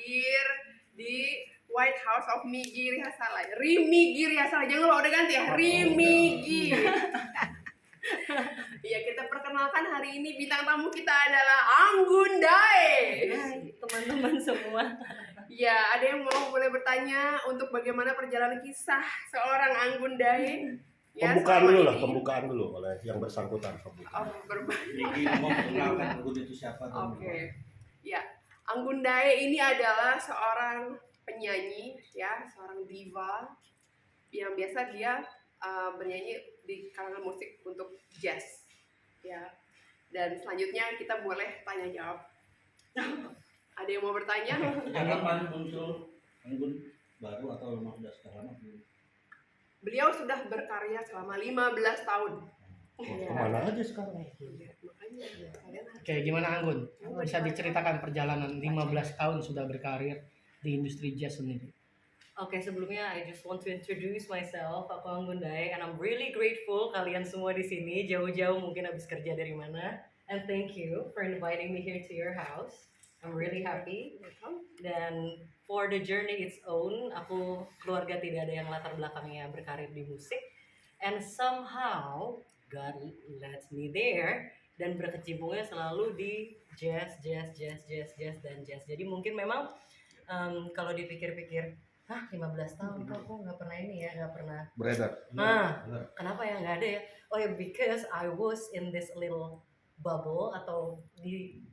hadir di White House of Migi Rihasala. Rimigi Rihasala, jangan lupa udah ganti ya, Rimigi. Iya, kita perkenalkan hari ini bintang tamu kita adalah Anggun Dae. Hai teman-teman semua. Ya, ada yang mau boleh bertanya untuk bagaimana perjalanan kisah seorang Anggun Dae? Ya, pembukaan dulu oleh yang bersangkutan. Berbagi. Mau perkenalkan Anggun itu siapa? Oke. Ya, Anggun Dae ini adalah seorang penyanyi, ya, seorang diva yang biasa dia bernyanyi di kalangan musik untuk jazz, ya. Dan selanjutnya kita boleh tanya jawab. Ada yang mau bertanya? Kapan muncul Anggun baru atau memang sudah lama? Beliau sudah berkarya selama 15 tahun. Kemana aja sekarang? Makanya kalian Oke, gimana Anggun? Bisa diceritakan perjalanan 15 tahun sudah berkarir di industri jazz sendiri? Oke, sebelumnya I just want to introduce myself. Aku Anggun Dae, and I'm really grateful kalian semua di sini jauh-jauh mungkin habis kerja dari mana. And thank you for inviting me here to your house. I'm really happy. Dan for the journey its own, aku keluarga tidak ada yang latar belakangnya berkarir di musik. And somehow God lets me there dan berkecimpungnya selalu di jazz. Jadi mungkin memang kalau dipikir-pikir, 15 tahun kok aku nggak pernah ini ya, nggak pernah Beredar. kenapa ya nggak ada ya? Oh ya, because I was in this little bubble atau di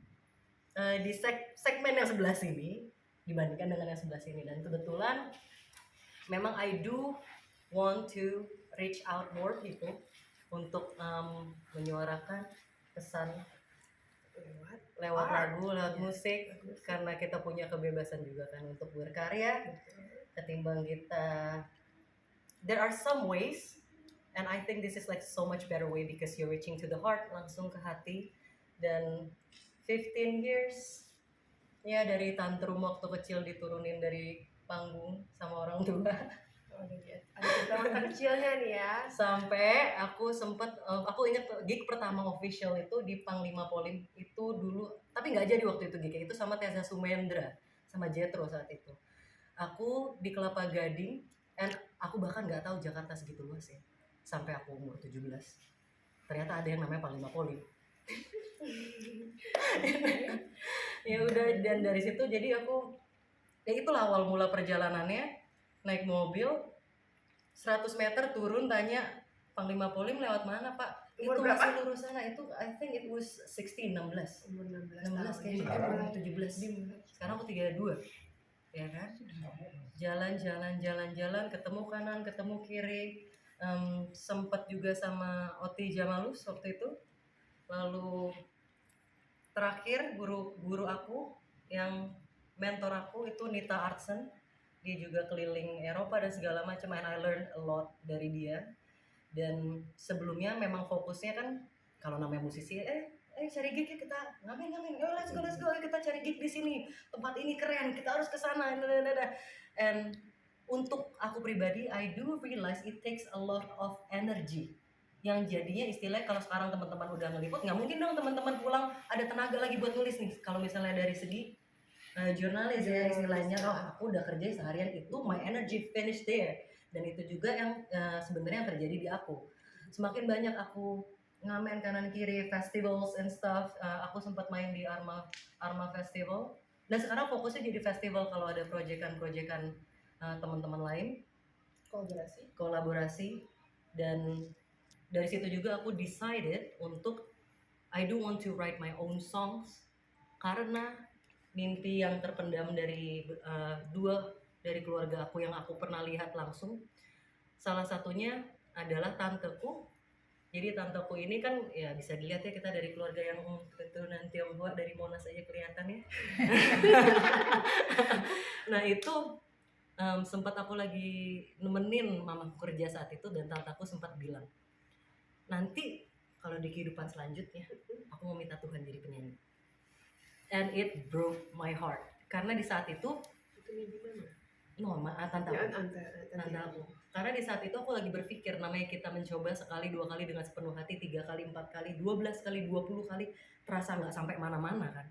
segmen yang sebelah sini dibandingkan dengan yang sebelah sini, dan kebetulan memang I do want to reach out more people untuk menyuarakan pesan lewat lagu, lewat musik, karena kita punya kebebasan juga kan untuk berkarya ketimbang kita. There are some ways, and I think this is like so much better way because you're reaching to the heart, langsung ke hati. Dan 15 years ya, dari tantrum waktu kecil diturunin dari panggung sama orang tua. ada masa kecilnya nih ya. Sampai aku sempet, aku inget gig pertama official itu di Panglima Polim itu dulu, tapi nggak jadi waktu itu gig itu sama Teza Sumendra sama Jetro saat itu. Aku di Kelapa Gading, and aku bahkan nggak tahu Jakarta segitu luas ya sampai aku umur 17. Ternyata ada yang namanya Panglima Polim. Ya udah, dan dari situ jadi aku, ya itulah awal mula perjalanannya. Naik mobil 100 meter turun, tanya Panglima Polim lewat mana Pak? Umur Itu berapa? masih lurus sana. Itu I think it was 16 Umur 16 kayaknya, Sekarang? umur 17. Sekarang aku 32. Ya kan? Jalan, ketemu kanan, ketemu kiri. Sempat juga sama Oti Jamalus waktu itu. Lalu terakhir guru aku yang mentor aku itu Nita Artsen. Dia juga keliling Eropa dan segala macam, and I learned a lot dari dia. Dan sebelumnya memang fokusnya kan kalau namanya musisi, cari gig ya, kita ngapain, let's go, kita cari gig di sini, tempat ini keren, kita harus ke sana. And untuk aku pribadi, I do realize it takes a lot of energy, yang jadinya istilahnya kalau sekarang teman-teman udah ngeliput, nggak mungkin dong teman-teman pulang ada tenaga lagi buat nulis nih. Kalau misalnya dari segi jurnalis ya istilahnya, aku udah kerja seharian itu, my energy finish there. Dan itu juga yang sebenarnya yang terjadi di aku. Semakin banyak aku ngamen kanan kiri festivals and stuff, aku sempat main di Arma Festival, dan sekarang fokusnya jadi festival kalau ada proyekan teman-teman lain, kolaborasi. Dan dari situ juga aku decided untuk I do want to write my own songs, karena mimpi yang terpendam dari dua dari keluarga aku yang aku pernah lihat langsung. Salah satunya adalah tanteku. Jadi tanteku ini kan ya bisa dilihat ya, kita dari keluarga yang keturunan Tionghoa, dari Monas aja kelihatan ya. Nah itu sempat aku lagi nemenin mamaku kerja saat itu, dan tanteku sempat bilang, nanti kalau di kehidupan selanjutnya aku mau minta Tuhan jadi penyanyi. And it broke my heart, karena di saat itu tante aku. Karena di saat itu aku lagi berpikir, namanya kita mencoba sekali, 2 kali dengan sepenuh hati, 3 kali, 4 kali, 12 kali, 20 kali, terasa nggak sampai mana-mana kan.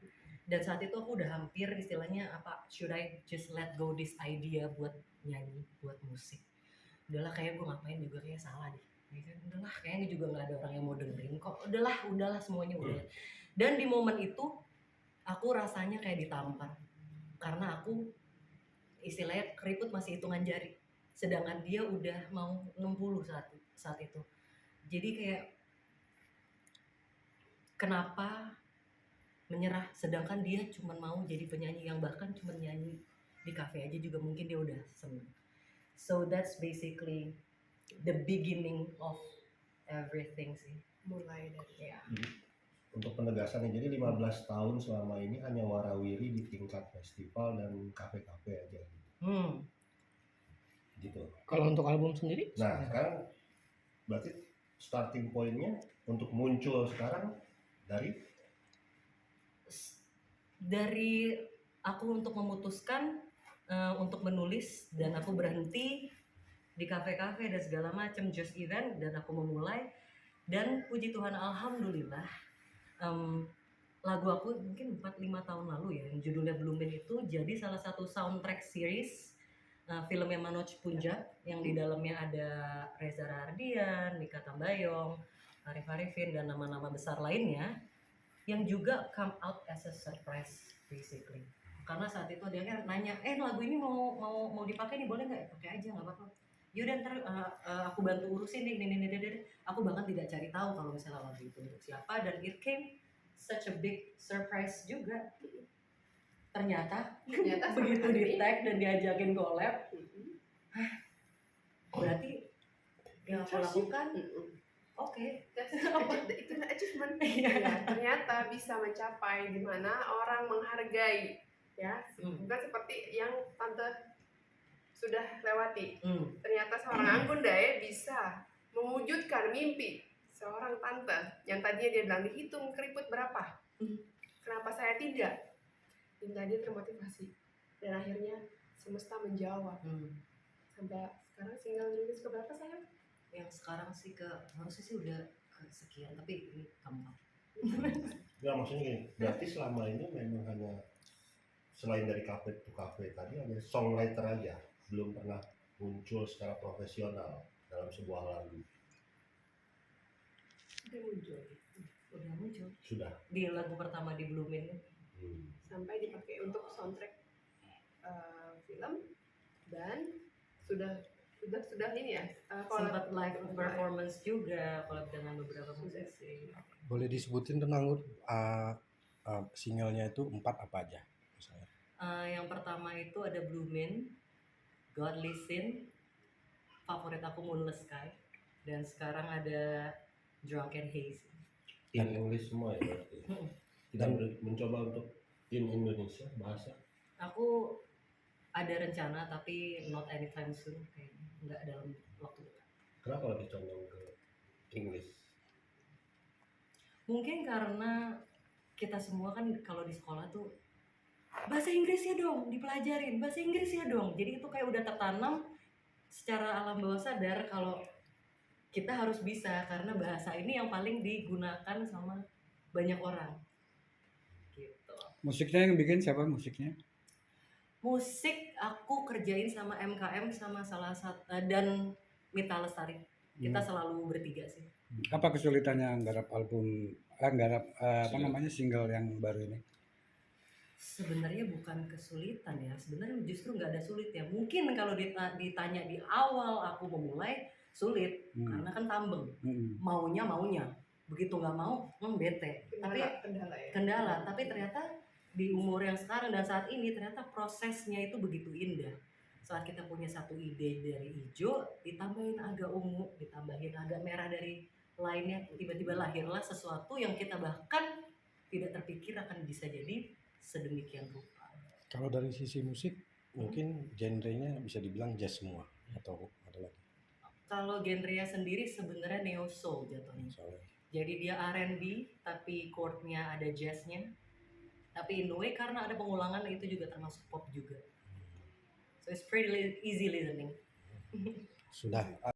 Dan saat itu aku udah hampir istilahnya apa, should I just let go this idea buat nyanyi, buat musik. Udahlah kayak gue ngapain juga kayak salah deh. Ya kan, udahlah kayaknya juga nggak ada orang yang mau dengerin kok. Udahlah semuanya udah. Dan di momen itu aku rasanya kayak ditampar. Karena aku istilahnya keriput masih hitungan jari. Sedangkan dia udah mau 60 saat itu. Jadi kayak kenapa menyerah sedangkan dia cuma mau jadi penyanyi yang bahkan cuma nyanyi di kafe aja juga mungkin dia udah seneng. So that's basically the beginning of everything sih. Mulai dari Ya. Untuk penegasannya, jadi 15 tahun selama ini hanya warawiri di tingkat festival dan kafe-kafe aja gitu. Kalau untuk album sendiri? Nah sekarang berarti starting pointnya untuk muncul sekarang dari aku untuk memutuskan untuk menulis dan aku berhenti di kafe-kafe dan segala macam just event dan aku memulai dan puji Tuhan alhamdulillah lagu aku mungkin 4-5 tahun lalu ya yang judulnya Bloomin itu jadi salah satu soundtrack series filmnya Manoj Punjab yang di dalamnya ada Reza Rahardian, Mikha Tambayong, Arif Arifin dan nama-nama besar lainnya yang juga come out as a surprise basically. Karena saat itu dia kan nanya, lagu ini mau dipakai nih boleh nggak? Pakai aja nggak apa-apa. Yaudah ntar aku bantu urusin nih, ini. Aku bahkan tidak cari tahu kalau misalnya lagu itu untuk siapa dan it came such a big surprise juga. Ternyata begitu di tag dan diajakin collab, berarti yang aku lakukan oke. itu achievement. Ya, ternyata bisa mencapai di mana orang menghargai ya, bukan seperti yang tante sudah lewati. Ternyata seorang Anggun Dae bisa mewujudkan mimpi seorang tante yang tadinya dia bilang dihitung keriput berapa. Kenapa saya tidak? Dan dia termotivasi dan akhirnya semesta menjawab. Sampai sekarang single rilis ke berapa sayang? Yang sekarang sih harusnya sih udah ke sekian tapi ini gampang. Ya maksudnya gini, berarti selama ini memang hanya selain dari kafe to kafe tadi hanya songwriter aja, belum pernah muncul secara profesional dalam sebuah lagu. Udah muncul Sudah di lagu pertama di Bloomin. Sampai dipakai untuk soundtrack film dan sudah ini ya Sempat live performance juga kalau dengan beberapa musisi. Boleh disebutin tentang singlenya itu 4 apa aja misalnya? Yang pertama itu ada Bloomin, God Listen, favorit aku Moonless Sky, dan sekarang ada Drunken Haze. in English semua ya berarti. Tidak mencoba untuk in Indonesia bahasa. Aku ada rencana tapi not anytime soon, kayaknya nggak dalam waktu dekat. Kenapa lebih condong ke English? Mungkin karena kita semua kan kalau di sekolah tuh bahasa Inggris ya dong dipelajarin, bahasa Inggris ya dong. Jadi itu kayak udah tertanam secara alam bawah sadar kalau kita harus bisa karena bahasa ini yang paling digunakan sama banyak orang. Gitu. Musiknya yang bikin siapa musiknya? Musik aku kerjain sama MKM sama salah satu dan Mita Lestari. Kita selalu bertiga sih. Apa kesulitannya nggarap album, single yang baru ini? Sebenarnya bukan kesulitan ya, sebenarnya justru nggak ada sulit ya. Mungkin kalau ditanya di awal aku memulai sulit karena kan tambeng, maunya, begitu nggak mau bete. Tapi kendala, tapi ternyata di umur yang sekarang dan saat ini ternyata prosesnya itu begitu indah. Saat kita punya satu ide dari hijau, ditambahin agak ungu, ditambahin agak merah dari lainnya, tiba-tiba lahirlah sesuatu yang kita bahkan tidak terpikir akan bisa jadi sedemikian rupa. Kalau dari sisi musik, mungkin genrenya bisa dibilang jazz semua atau ada lagi? Kalau genrenya sendiri sebenarnya neo soul jatuhnya. Jadi dia R&B tapi chordnya ada jazznya. Tapi in a way karena ada pengulangan itu juga termasuk pop juga. So it's pretty easy listening. Sudah